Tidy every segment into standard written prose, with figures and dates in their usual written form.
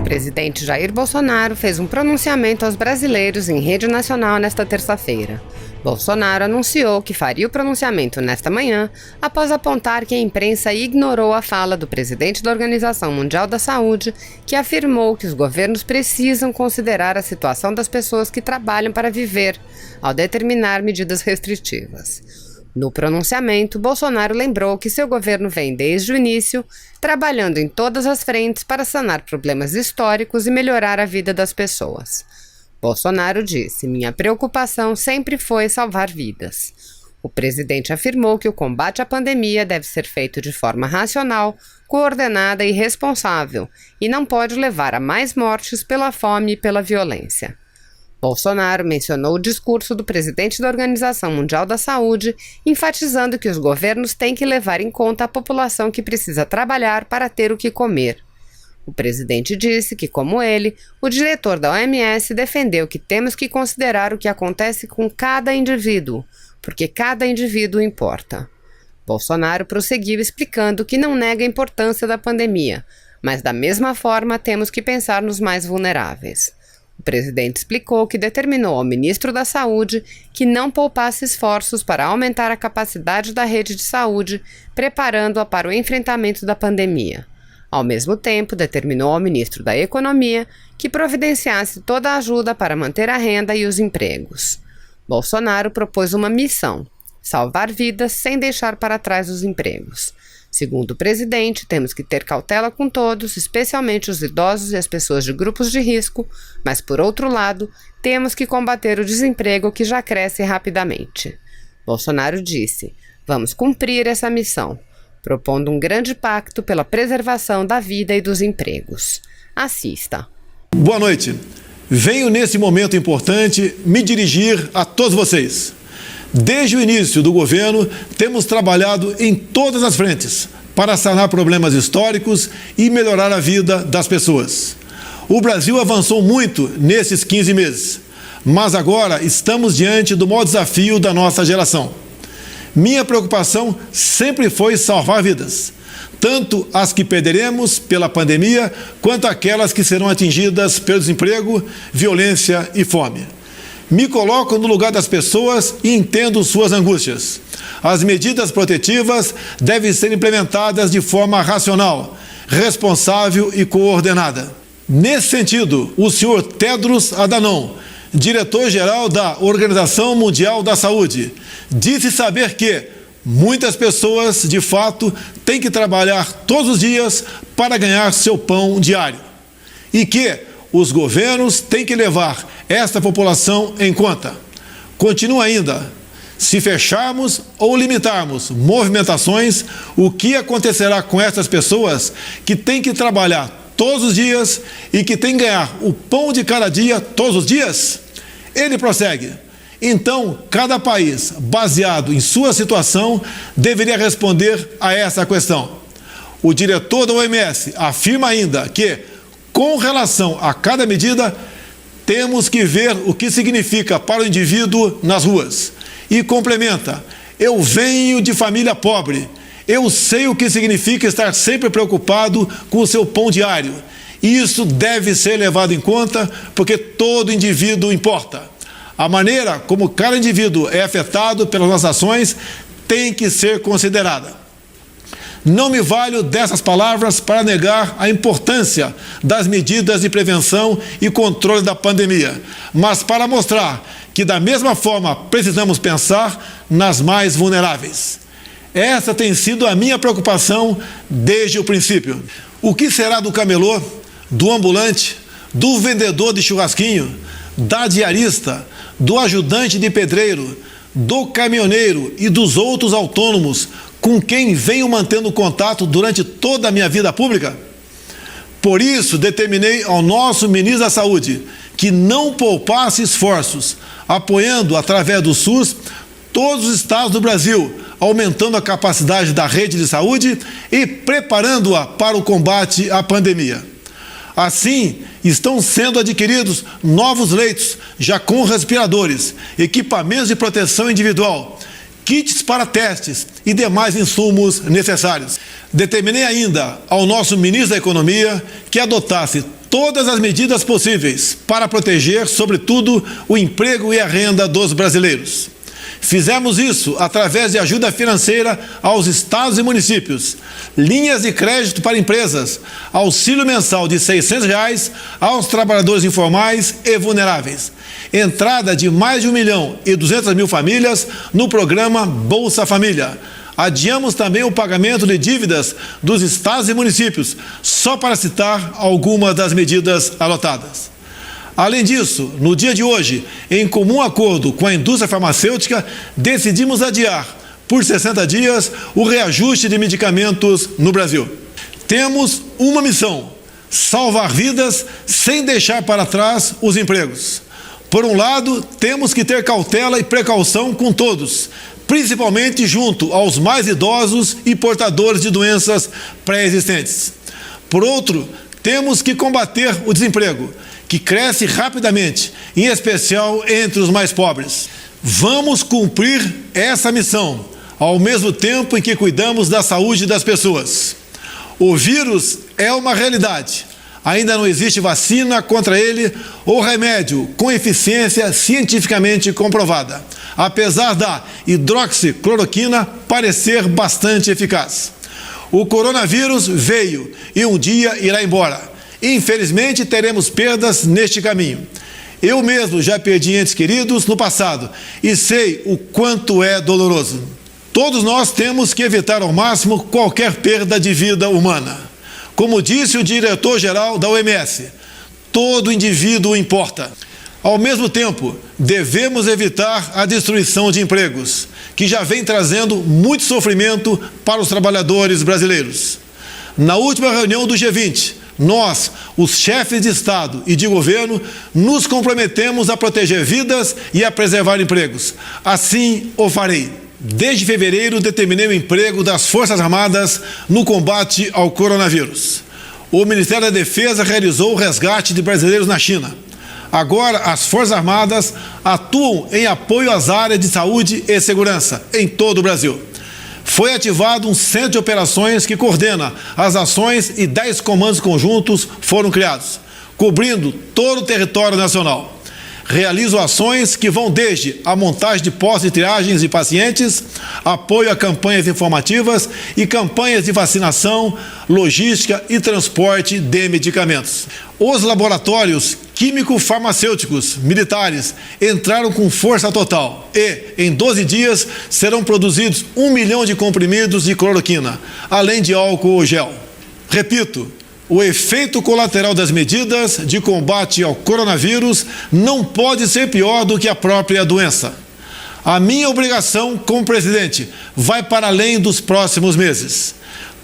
presidente Jair Bolsonaro fez um pronunciamento aos brasileiros em rede nacional nesta terça-feira. Bolsonaro anunciou que faria o pronunciamento nesta manhã, após apontar que a imprensa ignorou a fala do presidente da Organização Mundial da Saúde, que afirmou que os governos precisam considerar a situação das pessoas que trabalham para viver, ao determinar medidas restritivas. No pronunciamento, Bolsonaro lembrou que seu governo vem, desde o início, trabalhando em todas as frentes para sanar problemas históricos e melhorar a vida das pessoas. Bolsonaro disse: "Minha preocupação sempre foi salvar vidas." O presidente afirmou que o combate à pandemia deve ser feito de forma racional, coordenada e responsável, e não pode levar a mais mortes pela fome e pela violência. Bolsonaro mencionou o discurso do presidente da Organização Mundial da Saúde, enfatizando que os governos têm que levar em conta a população que precisa trabalhar para ter o que comer. O presidente disse que, como ele, o diretor da OMS defendeu que temos que considerar o que acontece com cada indivíduo, porque cada indivíduo importa. Bolsonaro prosseguiu explicando que não nega a importância da pandemia, mas da mesma forma temos que pensar nos mais vulneráveis. O presidente explicou que determinou ao ministro da Saúde que não poupasse esforços para aumentar a capacidade da rede de saúde, preparando-a para o enfrentamento da pandemia. Ao mesmo tempo, determinou ao ministro da Economia que providenciasse toda a ajuda para manter a renda e os empregos. Bolsonaro propôs uma missão: salvar vidas sem deixar para trás os empregos. Segundo o presidente, temos que ter cautela com todos, especialmente os idosos e as pessoas de grupos de risco, mas, por outro lado, temos que combater o desemprego que já cresce rapidamente. Bolsonaro disse: "Vamos cumprir essa missão", propondo um grande pacto pela preservação da vida e dos empregos. Assista. Boa noite. Venho nesse momento importante me dirigir a todos vocês. Desde o início do governo, temos trabalhado em todas as frentes para sanar problemas históricos e melhorar a vida das pessoas. O Brasil avançou muito nesses 15 meses, mas agora estamos diante do maior desafio da nossa geração. Minha preocupação sempre foi salvar vidas, tanto as que perderemos pela pandemia, quanto aquelas que serão atingidas pelo desemprego, violência e fome. Me coloco no lugar das pessoas e entendo suas angústias. As medidas protetivas devem ser implementadas de forma racional, responsável e coordenada. Nesse sentido, o senhor Tedros Adhanom, diretor-geral da Organização Mundial da Saúde, disse saber que muitas pessoas, de fato, têm que trabalhar todos os dias para ganhar seu pão diário e que os governos têm que levar esta população em conta. Continua ainda: se fecharmos ou limitarmos movimentações, o que acontecerá com essas pessoas que têm que trabalhar todos os dias e que têm que ganhar o pão de cada dia todos os dias? Ele prossegue: então, cada país, baseado em sua situação, deveria responder a essa questão. O diretor da OMS afirma ainda que, com relação a cada medida, temos que ver o que significa para o indivíduo nas ruas. E complementa: eu venho de família pobre, eu sei o que significa estar sempre preocupado com o seu pão diário. E isso deve ser levado em conta, porque todo indivíduo importa. A maneira como cada indivíduo é afetado pelas nossas ações tem que ser considerada. Não me valho dessas palavras para negar a importância das medidas de prevenção e controle da pandemia, mas para mostrar que, da mesma forma, precisamos pensar nas mais vulneráveis. Essa tem sido a minha preocupação desde o princípio. O que será do camelô, do ambulante, do vendedor de churrasquinho, da diarista, do ajudante de pedreiro, do caminhoneiro e dos outros autônomos com quem venho mantendo contato durante toda a minha vida pública? Por isso, determinei ao nosso ministro da Saúde que não poupasse esforços, apoiando, através do SUS, todos os estados do Brasil, aumentando a capacidade da rede de saúde e preparando-a para o combate à pandemia. Assim, estão sendo adquiridos novos leitos, já com respiradores, equipamentos de proteção individual, kits para testes e demais insumos necessários. Determinei ainda ao nosso ministro da Economia que adotasse todas as medidas possíveis para proteger, sobretudo, o emprego e a renda dos brasileiros. Fizemos isso através de ajuda financeira aos estados e municípios, linhas de crédito para empresas, auxílio mensal de R$ 600 aos trabalhadores informais e vulneráveis, entrada de mais de 1.200.000 famílias no programa Bolsa Família. Adiamos também o pagamento de dívidas dos estados e municípios, só para citar algumas das medidas adotadas. Além disso, no dia de hoje, em comum acordo com a indústria farmacêutica, decidimos adiar, por 60 dias, o reajuste de medicamentos no Brasil. Temos uma missão: salvar vidas sem deixar para trás os empregos. Por um lado, temos que ter cautela e precaução com todos, principalmente junto aos mais idosos e portadores de doenças pré-existentes. Por outro, temos que combater o desemprego, que cresce rapidamente, em especial entre os mais pobres. Vamos cumprir essa missão, ao mesmo tempo em que cuidamos da saúde das pessoas. O vírus é uma realidade. Ainda não existe vacina contra ele ou remédio com eficiência cientificamente comprovada, apesar da hidroxicloroquina parecer bastante eficaz. O coronavírus veio e um dia irá embora. Infelizmente, teremos perdas neste caminho. Eu mesmo já perdi entes queridos no passado e sei o quanto é doloroso. Todos nós temos que evitar ao máximo qualquer perda de vida humana. Como disse o diretor-geral da OMS, todo indivíduo importa. Ao mesmo tempo, devemos evitar a destruição de empregos, que já vem trazendo muito sofrimento para os trabalhadores brasileiros. Na última reunião do G20, nós, os chefes de Estado e de governo, nos comprometemos a proteger vidas e a preservar empregos. Assim o farei. Desde fevereiro, determinei o emprego das Forças Armadas no combate ao coronavírus. O Ministério da Defesa realizou o resgate de brasileiros na China. Agora, as Forças Armadas atuam em apoio às áreas de saúde e segurança em todo o Brasil. Foi ativado um centro de operações que coordena as ações e 10 comandos conjuntos foram criados, cobrindo todo o território nacional. Realizo ações que vão desde a montagem de postos de triagens de pacientes, apoio a campanhas informativas e campanhas de vacinação, logística e transporte de medicamentos. Os laboratórios químico-farmacêuticos militares entraram com força total e, em 12 dias, serão produzidos 1 milhão de comprimidos de cloroquina, além de álcool gel. Repito, o efeito colateral das medidas de combate ao coronavírus não pode ser pior do que a própria doença. A minha obrigação como presidente vai para além dos próximos meses.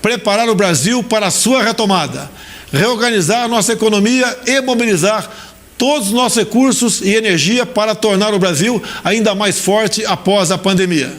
Preparar o Brasil para a sua retomada, reorganizar nossa economia e mobilizar todos os nossos recursos e energia para tornar o Brasil ainda mais forte após a pandemia.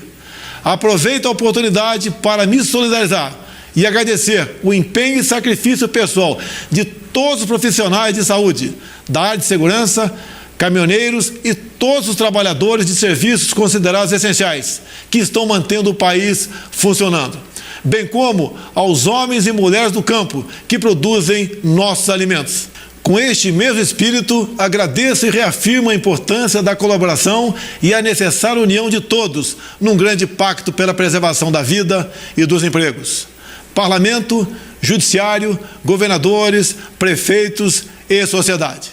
Aproveito a oportunidade para me solidarizar e agradecer o empenho e sacrifício pessoal de todos os profissionais de saúde, da área de segurança, caminhoneiros e todos os trabalhadores de serviços considerados essenciais, que estão mantendo o país funcionando, bem como aos homens e mulheres do campo que produzem nossos alimentos. Com este mesmo espírito, agradeço e reafirmo a importância da colaboração e a necessária união de todos num grande pacto pela preservação da vida e dos empregos. Parlamento, Judiciário, governadores, prefeitos e sociedade.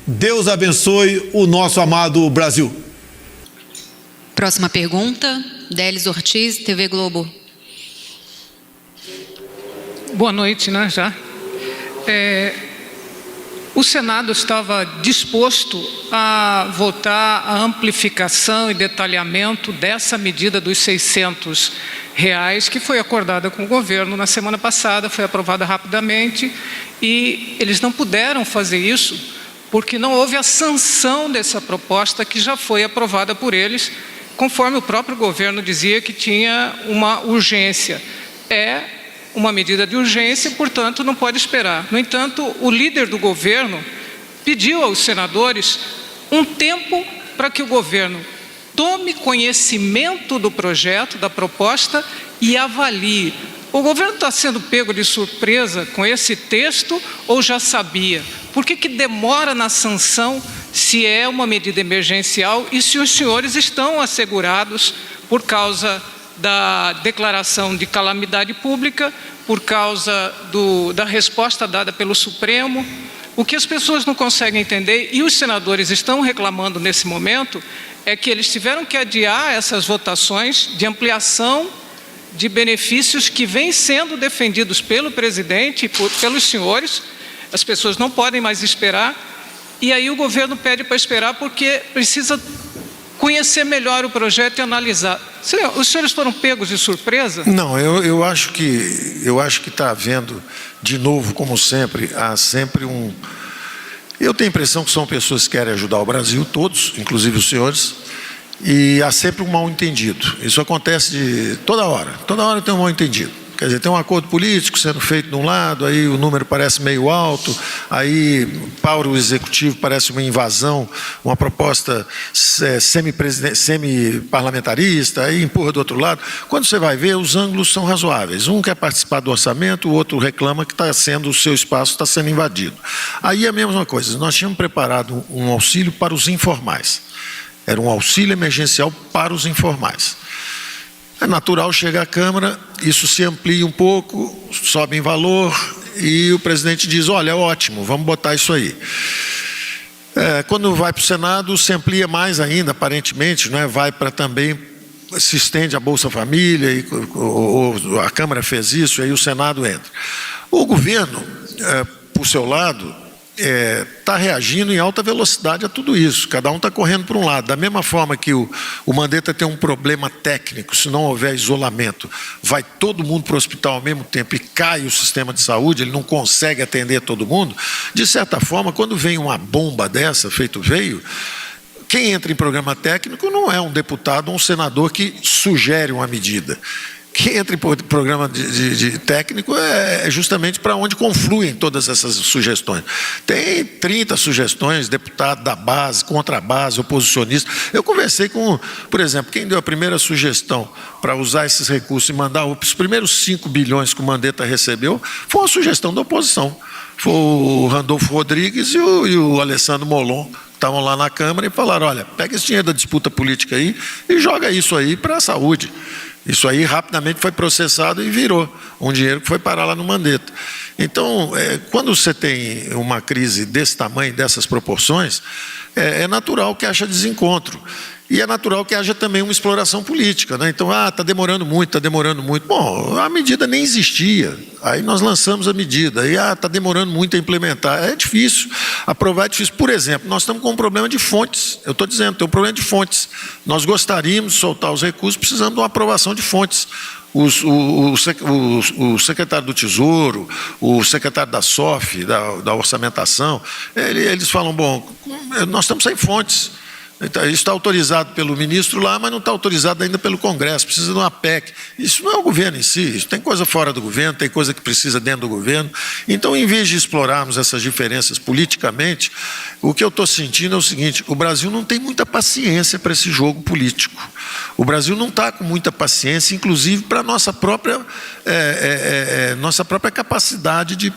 Deus abençoe o nosso amado Brasil. Próxima pergunta, Délis Ortiz, TV Globo. Boa noite, já. O Senado estava disposto a votar a amplificação e detalhamento dessa medida dos R$600, que foi acordada com o governo na semana passada, foi aprovada rapidamente, e eles não puderam fazer isso porque não houve a sanção dessa proposta que já foi aprovada por eles, conforme o próprio governo dizia que tinha uma urgência. É uma medida de urgência, portanto, não pode esperar. No entanto, o líder do governo pediu aos senadores um tempo para que o governo tome conhecimento do projeto, da proposta, e avalie O governo está sendo pego de surpresa com esse texto ou já sabia? Por que demora na sanção se é uma medida emergencial e se os senhores estão assegurados por causa da declaração de calamidade pública, por causa da resposta dada pelo Supremo? O que as pessoas não conseguem entender, e os senadores estão reclamando nesse momento, é que eles tiveram que adiar essas votações de ampliação de benefícios que vêm sendo defendidos pelo presidente e pelos senhores. As pessoas não podem mais esperar, e aí o governo pede para esperar porque precisa conhecer melhor o projeto e analisar. Os senhores foram pegos de surpresa? Não, eu acho que está havendo, de novo, como sempre, há sempre um... Eu tenho a impressão que são pessoas que querem ajudar o Brasil, todos, inclusive os senhores, e há sempre um mal-entendido. Isso acontece toda hora tem um mal-entendido. Quer dizer, tem um acordo político sendo feito de um lado, aí o número parece meio alto, aí para o executivo parece uma invasão, uma proposta semi-parlamentarista, aí empurra do outro lado. Quando você vai ver, os ângulos são razoáveis. Um quer participar do orçamento, o outro reclama que o seu espaço está sendo invadido. Aí é a mesma coisa, nós tínhamos preparado um auxílio para os informais. Era um auxílio emergencial para os informais. É natural chegar à Câmara, isso se amplia um pouco, sobe em valor e o presidente diz, olha, é ótimo, vamos botar isso aí. Quando vai para o Senado, se amplia mais ainda, aparentemente, né? Vai para também, se estende a Bolsa Família, a Câmara fez isso, e aí o Senado entra. O governo, por seu lado, está reagindo em alta velocidade a tudo isso. Cada um está correndo para um lado. Da mesma forma que o Mandetta tem um problema técnico, se não houver isolamento, vai todo mundo para o hospital ao mesmo tempo e cai o sistema de saúde, ele não consegue atender todo mundo. De certa forma, quando vem uma bomba dessa, veio, quem entra em programa técnico não é um deputado ou um senador que sugere uma medida. Quem entra em programa de técnico é justamente para onde confluem todas essas sugestões. Tem 30 sugestões, deputado da base, contra a base, oposicionista. Eu conversei com, por exemplo, quem deu a primeira sugestão para usar esses recursos e mandar os primeiros 5 bilhões que o Mandetta recebeu, foi uma sugestão da oposição. Foi o Randolfo Rodrigues e o Alessandro Molon, estavam lá na Câmara e falaram, olha, pega esse dinheiro da disputa política aí e joga isso aí para a saúde. Isso aí rapidamente foi processado e virou um dinheiro que foi parar lá no Mandetta. Então, quando você tem uma crise desse tamanho, dessas proporções, é natural que haja desencontro. E é natural que haja também uma exploração política, né? Então, está demorando muito, está demorando muito. Bom, a medida nem existia. Aí nós lançamos a medida. Aí, está demorando muito a implementar. É difícil. Aprovar é difícil. Por exemplo, nós estamos com um problema de fontes. Eu estou dizendo, tem um problema de fontes. Nós gostaríamos de soltar os recursos, precisamos de uma aprovação de fontes. O secretário do Tesouro, o secretário da SOF, da Orçamentação, eles falam, bom, nós estamos sem fontes. Isso está autorizado pelo ministro lá, mas não está autorizado ainda pelo Congresso, precisa de uma PEC. Isso não é o governo em si, isso tem coisa fora do governo, tem coisa que precisa dentro do governo. Então, em vez de explorarmos essas diferenças politicamente, o que eu estou sentindo é o seguinte, o Brasil não tem muita paciência para esse jogo político. O Brasil não está com muita paciência, inclusive para a nossa própria capacidade de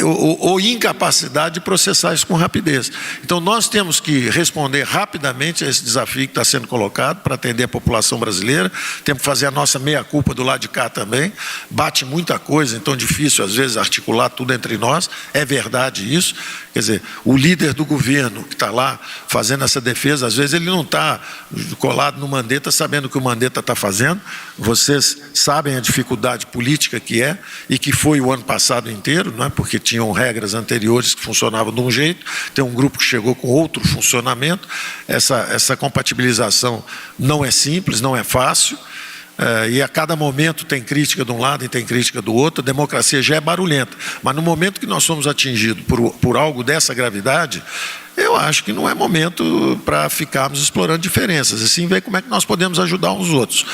ou incapacidade de processar isso com rapidez. Então nós temos que responder rapidamente a esse desafio que está sendo colocado para atender a população brasileira, temos que fazer a nossa meia-culpa do lado de cá também, bate muita coisa, então é difícil às vezes articular tudo entre nós, é verdade isso, quer dizer, o líder do governo que está lá fazendo essa defesa, às vezes ele não está colado no Mandetta sabendo o que o Mandetta está fazendo, vocês sabem a dificuldade política que é e que foi o ano passado inteiro, não é? Porque tinham regras anteriores que funcionavam de um jeito, tem um grupo que chegou com outro funcionamento, essa compatibilização não é simples, não é fácil, e a cada momento tem crítica de um lado e tem crítica do outro, a democracia já é barulhenta, mas no momento que nós somos atingidos por algo dessa gravidade, eu acho que não é momento para ficarmos explorando diferenças, e sim ver como é que nós podemos ajudar uns outros.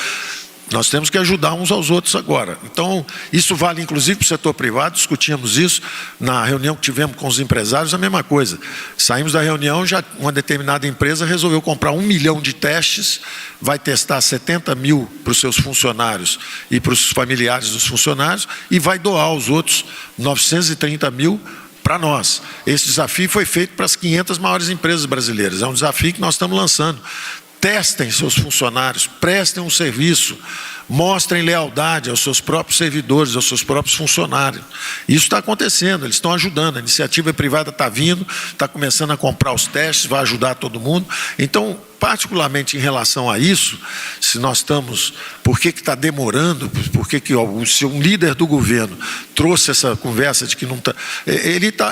Nós temos que ajudar uns aos outros agora. Então, isso vale inclusive para o setor privado, discutimos isso na reunião que tivemos com os empresários, a mesma coisa. Saímos da reunião, já uma determinada empresa resolveu comprar 1 milhão de testes, vai testar 70 mil para os seus funcionários e para os familiares dos funcionários e vai doar aos outros 930 mil para nós. Esse desafio foi feito para as 500 maiores empresas brasileiras. É um desafio que nós estamos lançando. Testem seus funcionários, prestem um serviço, mostrem lealdade aos seus próprios servidores, aos seus próprios funcionários. Isso está acontecendo, eles estão ajudando, a iniciativa privada está vindo, está começando a comprar os testes, vai ajudar todo mundo. Então, particularmente em relação a isso, se nós estamos, por que está demorando, se um líder do governo trouxe essa conversa de que não está,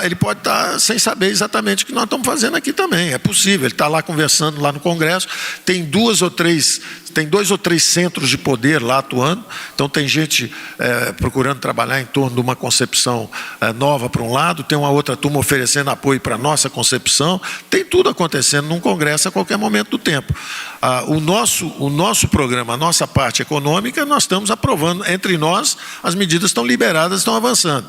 ele pode estar sem saber exatamente o que nós estamos fazendo aqui também, é possível, ele está lá conversando lá no Congresso, tem 2 ou 3 centros de poder lá atuando, então tem gente procurando trabalhar em torno de uma concepção nova para um lado, tem uma outra turma oferecendo apoio para a nossa concepção, tem tudo acontecendo num Congresso a qualquer momento do tempo. O nosso programa, a nossa parte econômica, nós estamos aprovando, entre nós, as medidas estão liberadas, estão avançando.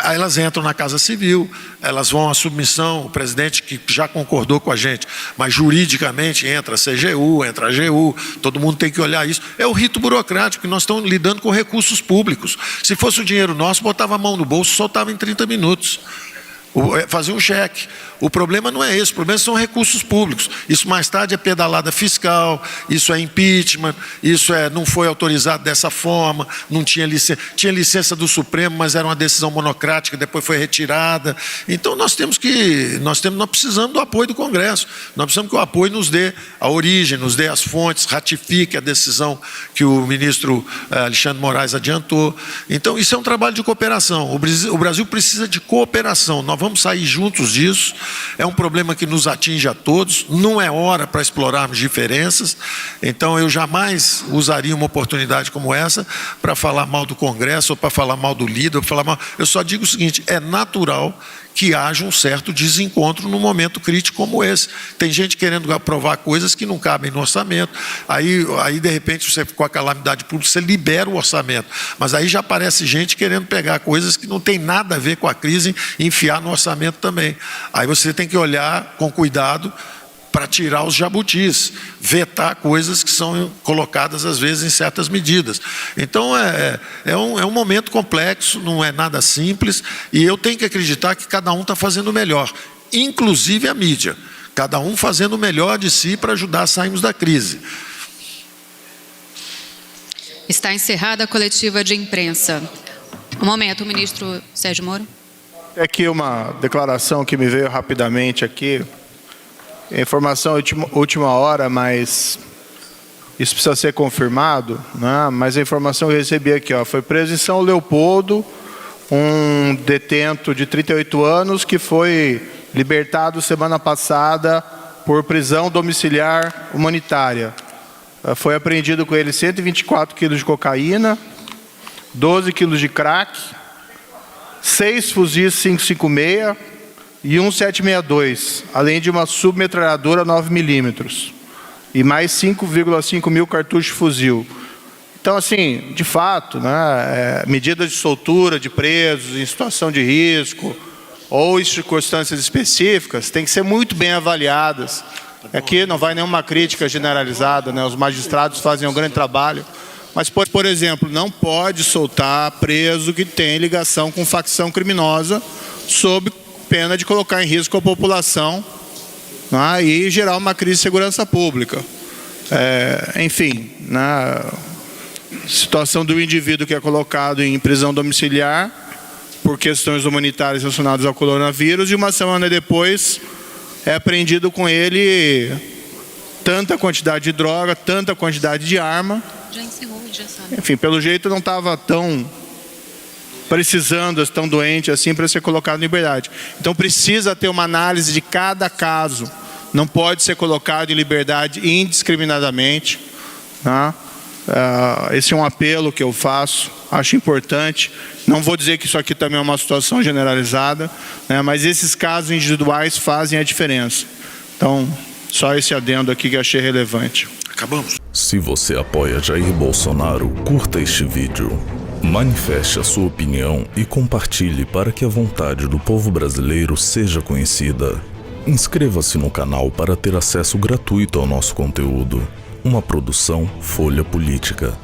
Elas entram na Casa Civil, elas vão à submissão, o presidente que já concordou com a gente, mas juridicamente entra a CGU, entra a AGU, todo mundo tem que olhar isso. É o rito burocrático, que nós estamos lidando com recursos públicos. Se fosse o dinheiro nosso, botava a mão no bolso, soltava em 30 minutos. Fazia um cheque. O problema não é esse, o problema são recursos públicos. Isso mais tarde é pedalada fiscal, isso é impeachment, isso não foi autorizado dessa forma, não tinha licença do Supremo, mas era uma decisão monocrática, depois foi retirada. Então nós precisamos do apoio do Congresso, nós precisamos que o apoio nos dê a origem, nos dê as fontes, ratifique a decisão que o ministro Alexandre Moraes adiantou. Então isso é um trabalho de cooperação, o Brasil precisa de cooperação, nós vamos sair juntos disso. É um problema que nos atinge a todos, não é hora para explorarmos diferenças, então eu jamais usaria uma oportunidade como essa para falar mal do Congresso, ou para falar mal do líder, ou para falar mal. Eu só digo o seguinte, é natural que haja um certo desencontro num momento crítico como esse. Tem gente querendo aprovar coisas que não cabem no orçamento, aí de repente você, com a calamidade pública, você libera o orçamento, mas aí já aparece gente querendo pegar coisas que não tem nada a ver com a crise e enfiar no orçamento também. Aí você tem que olhar com cuidado para tirar os jabutis, vetar coisas que são colocadas às vezes em certas medidas. Então é um momento complexo, não é nada simples, e eu tenho que acreditar que cada um está fazendo o melhor, inclusive a mídia, cada um fazendo o melhor de si para ajudar a sairmos da crise. Está encerrada a coletiva de imprensa. Um momento, o ministro Sérgio Moro. É aqui uma declaração que me veio rapidamente aqui. Informação última hora, mas isso precisa ser confirmado, né? Mas a informação que eu recebi aqui, foi preso em São Leopoldo um detento de 38 anos que foi libertado semana passada por prisão domiciliar humanitária. Foi apreendido com ele 124 quilos de cocaína, 12 quilos de crack, 6 fuzis 5.56 e um 7.62, além de uma submetralhadora 9mm e mais 5,5 mil cartuchos de fuzil. Então, assim, de fato, né, medidas de soltura de presos em situação de risco ou em circunstâncias específicas têm que ser muito bem avaliadas. Aqui não vai nenhuma crítica generalizada, né, os magistrados fazem um grande trabalho, mas, por exemplo, não pode soltar preso que tem ligação com facção criminosa sob pena de colocar em risco a população, né, e gerar uma crise de segurança pública. Enfim, na situação do indivíduo que é colocado em prisão domiciliar por questões humanitárias relacionadas ao coronavírus, e uma semana depois é apreendido com ele tanta quantidade de droga, tanta quantidade de arma. Já encerrou, já sabe. Enfim, pelo jeito não estava tão precisando, tão doente assim para ser colocado em liberdade. Então precisa ter uma análise de cada caso. Não pode ser colocado em liberdade indiscriminadamente, tá? Esse é um apelo que eu faço, acho importante. Não vou dizer que isso aqui também é uma situação generalizada, né, mas esses casos individuais fazem a diferença. Então, só esse adendo aqui que achei relevante. Acabamos. Se você apoia Jair Bolsonaro, curta este vídeo. Manifeste a sua opinião e compartilhe para que a vontade do povo brasileiro seja conhecida. Inscreva-se no canal para ter acesso gratuito ao nosso conteúdo. Uma produção Folha Política.